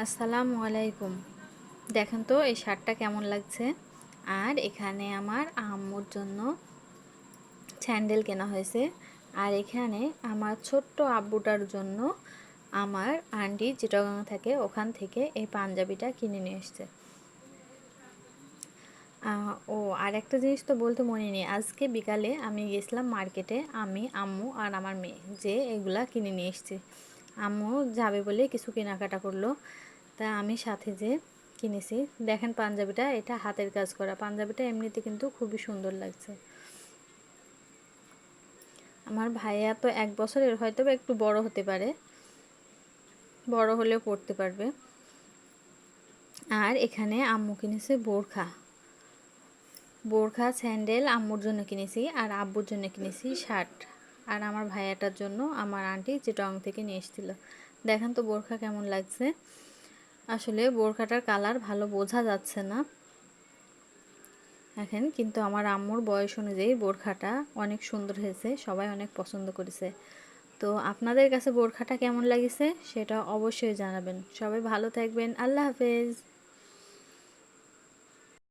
আসসালামু আলাইকুম। দেখেন তো এই শার্টটা কেমন লাগছে। আর এখানে আমার আম্মুর জন্য স্যান্ডেল কেনা হয়েছে। আর এখানে আমার ছোট্ট আব্বুটার জন্য আমার আন্টি চিটাগাং থাকে, ওখান থেকে এই পাঞ্জাবিটা কিনে নিয়ে এসছে। ও আর একটা জিনিস তো বলতে মনে নেই, আজকে বিকালে আমি গেছিলাম মার্কেটে, আমি আম্মু আর আমার মেয়ে যে এগুলা কিনে নিয়ে এসছি। আম্মু যাবে বলে কিছু কেনাকাটা করলো, তা আমি সাথে যে কিনেছি। দেখেন পাঞ্জাবিটা, এটা হাতের কাজ করা পাঞ্জাবিটা, এমনিতে কিন্তু খুবই সুন্দর লাগছে। আমার ভাইয়া তো 1 বছরের, হয়তো বা একটু বড় হতে পারে, বড় হলেও পড়তে পারবে। আর এখানে আম্মু কিনেছে বোরখা, বোরখা স্যান্ডেল আম্মুর জন্য কিনেছি, আর আব্বুর জন্য কিনেছি শার্ট। আর আমার ভাইয়াটার জন্য আমার আন্টি চিটং থেকে নিয়ে এসেছিলো। দেখেন তো বোরখা কেমন লাগছে। আসলে বোরখাটার কালার ভালো বোঝা যাচ্ছে না দেখেন, কিন্তু আমার আম্মুর বয়স অনুযায়ী বোরখাটা অনেক সুন্দর হয়েছে, সবাই অনেক পছন্দ করেছে। তো আপনাদের কাছে বোরখাটা কেমন লাগিছে সেটা অবশ্যই জানাবেন। সবাই ভালো থাকবেন, আল্লাহ হাফেজ।